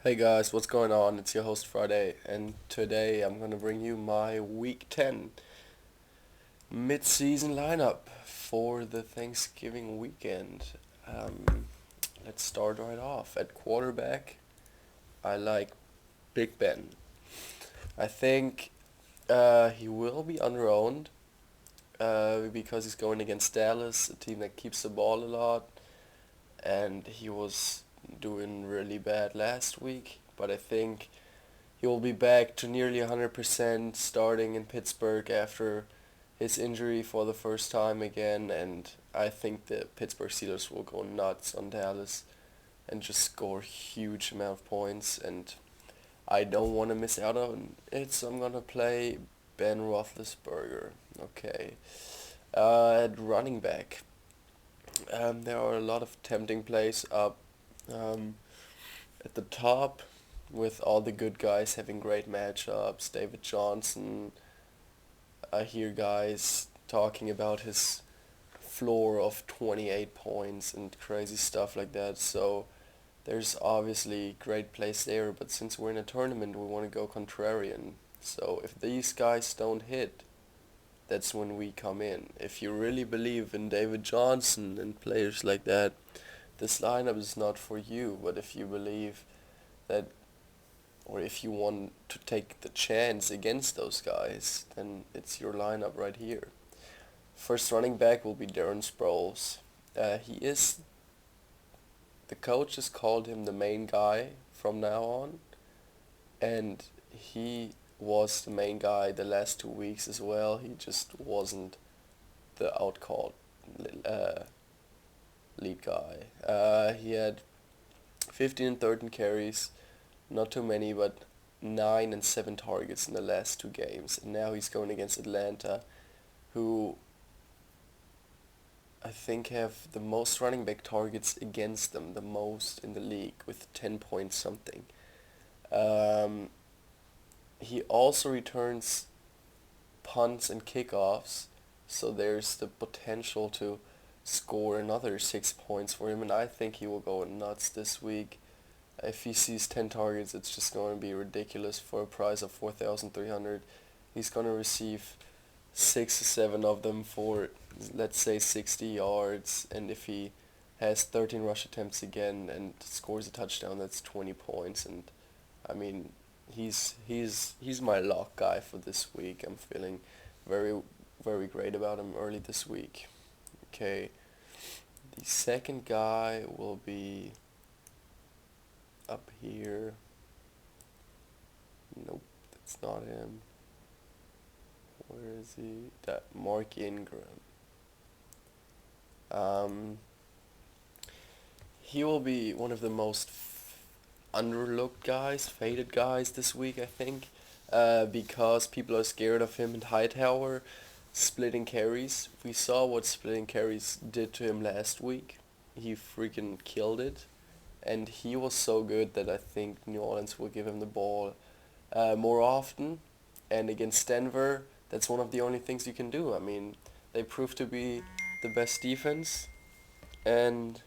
Hey guys, what's going on? It's your host Friday, and today I'm gonna bring you my Week 10 mid-season lineup for the Thanksgiving weekend. Um, let's start right off. At quarterback, I like Big Ben. I think he will be underowned because he's going against Dallas, a team that keeps the ball a lot, and he was doing really bad last week. But I think he will be back to nearly 100% starting in Pittsburgh after his injury for the first time again, and I think the Pittsburgh Steelers will go nuts on Dallas and just score huge amount of points, and I don't want to miss out on it, so I'm gonna play Ben Roethlisberger. Okay. At running back, there are a lot of tempting plays up. Um, at the top, with all the good guys having great matchups, David Johnson. I hear guys talking about his floor of 28 points and crazy stuff like that. So there's obviously great plays there, but since we're in a tournament, we want to go contrarian. So if these guys don't hit, that's when we come in. If you really believe in David Johnson and players like that, this lineup is not for you. But if you believe that, or if you want to take the chance against those guys, then it's your lineup right here. First running back will be Darren Sproles. The coach has called him the main guy from now on, and he was the main guy the last 2 weeks as well. He just wasn't the outcalled uh, lead guy. He had 15 and 13 carries, not too many, but 9 and 7 targets in the last 2 games. And now he's going against Atlanta, who I think have the most running back targets against them, the most in the league, with 10 points something. Um, he also returns punts and kickoffs, so there's the potential to score another 6 points for him, and I think he will go nuts this week. If he sees 10 targets, it's just going to be ridiculous for a price of 4,300. He's going to receive 6 or 7 of them for, let's say, 60 yards, and if he has 13 rush attempts again and scores a touchdown, that's 20 points. And I mean, he's my lock guy for this week. I'm feeling very very great about him early this week. Okay, the second guy will be up here. Nope, that's not him. Where is he? That Mark Ingram. Um, he will be one of the most underlooked guys, faded guys this week, I think, because people are scared of him and Hightower splitting carries. We saw what splitting carries did to him last week. He freaking killed it, and he was so good that I think New Orleans will give him the ball more often. And against Denver, that's one of the only things you can do. I mean, they proved to be the best defense, and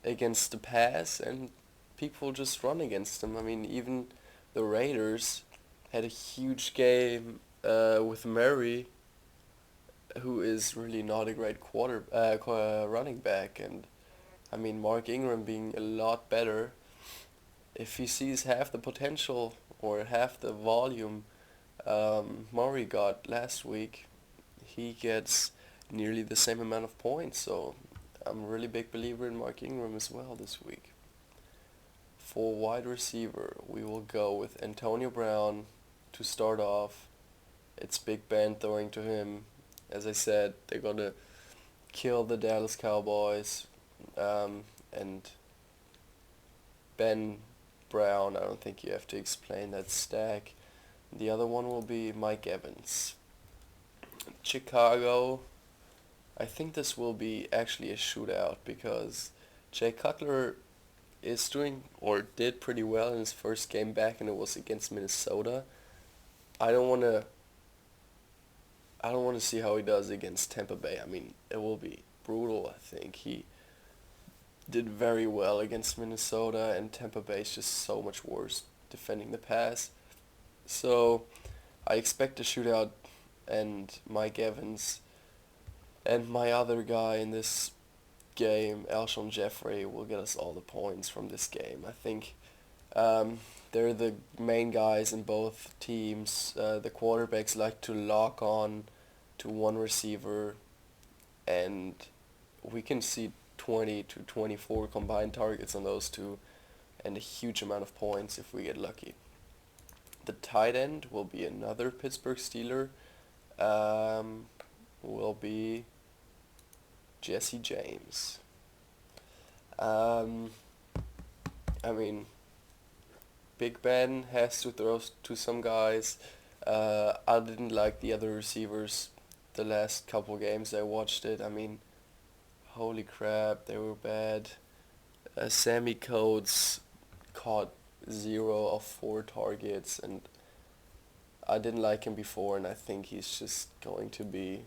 against the pass, and people just run against them. I mean, even the Raiders had a huge game with Murray, who is really not a great running back, and I mean Mark Ingram being a lot better. If he sees half the potential or half the volume Murray got last week, he gets nearly the same amount of points. So I'm a really big believer in Mark Ingram as well this week. For wide receiver, we will go with Antonio Brown to start off. It's Big Ben throwing to him. As I said, they're gonna kill the Dallas Cowboys, and Ben Brown. I don't think you have to explain that stack. The other one will be Mike Evans. Chicago. I think this will be actually a shootout because Jay Cutler is doing or did pretty well in his first game back, and it was against Minnesota. I don't want to. I don't want to see how he does against Tampa Bay. I mean, it will be brutal. I think did very well against Minnesota, and Tampa Bay is just so much worse defending the pass. So I expect a shootout, and Mike Evans and my other guy in this game, Alshon Jeffrey, will get us all the points from this game. I think they're the main guys in both teams. The quarterbacks like to lock on to one receiver, and we can see 20 to 24 combined targets on those two, and a huge amount of points if we get lucky. The tight end will be another Pittsburgh Steeler. Will be Jesse James. Um, I mean, Big Ben has to throw to some guys. I didn't like the other receivers the last couple games I watched it. I mean, holy crap, they were bad. Sammy Coates caught 0 of 4 targets, and I didn't like him before, and I think he's just going to be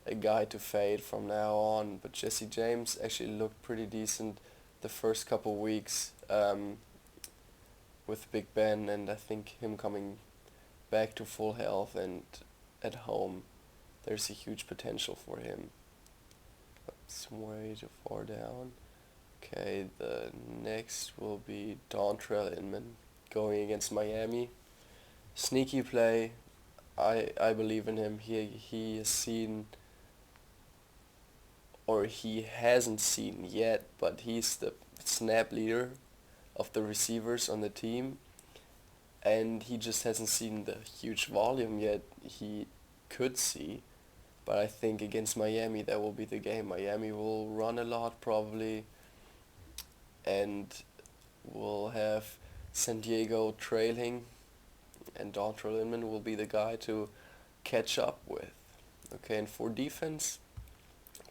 a guy to fade from now on. But Jesse James actually looked pretty decent the first couple weeks with Big Ben, and I think him coming back to full health and at home, there's a huge potential for him. It's way too far down. Okay, the next will be Dontrell Inman going against Miami. Sneaky play. I believe in him. He has seen, or he hasn't seen yet, but he's the snap leader of the receivers on the team, and he just hasn't seen the huge volume yet he could see. But I think against Miami that will be the game. Miami will run a lot probably, and will have San Diego trailing, and Dontrell Inman will be the guy to catch up with. Okay, and for defense,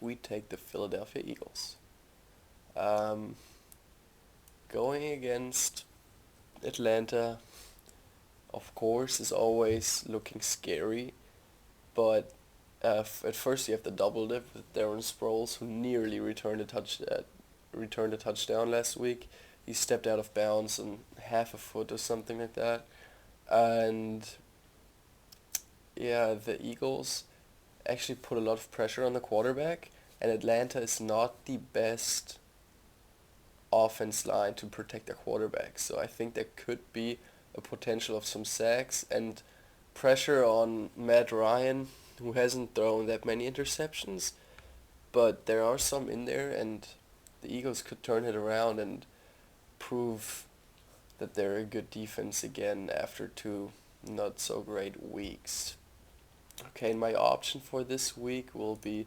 we take the Philadelphia Eagles. Um, Going against Atlanta, of course, is always looking scary, but at first you have the double dip with Darren Sproles, who nearly returned a touchdown last week. He stepped out of bounds on half a foot or something like that, and yeah, the Eagles actually put a lot of pressure on the quarterback, and Atlanta is not the best offense line to protect their quarterback. So I think there could be a potential of some sacks and pressure on Matt Ryan, who hasn't thrown that many interceptions, but there are some in there, and the Eagles could turn it around and prove that they're a good defense again after 2 not so great weeks. Okay, and my option for this week will be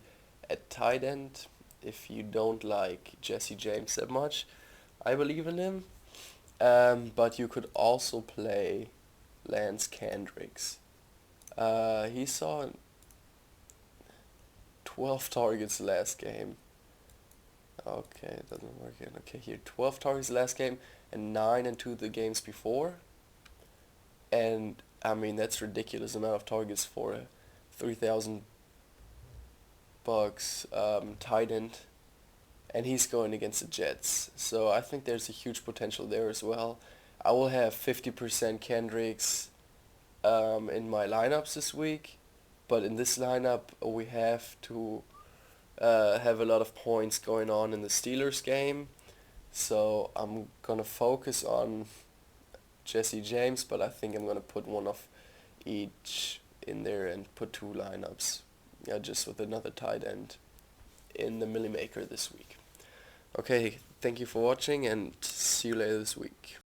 at tight end. If you don't like Jesse James that much, I believe in him. But you could also play Lance Kendricks. He saw 12 targets last game. Okay, it doesn't work yet. Okay, here 12 targets last game and 9 in 2 the games before. And I mean that's ridiculous amount of targets for a 3,000 bucks tight end, and he's going against the Jets. So I think there's a huge potential there as well. I will have 50% Kendricks in my lineups this week, but in this lineup we have to have a lot of points going on in the Steelers game. So I'm gonna focus on Jesse James, but I think I'm gonna put one of each in there and put 2 lineups. Yeah, just with another tight end in the Millie Maker this week. Okay, thank you for watching, and see you later this week.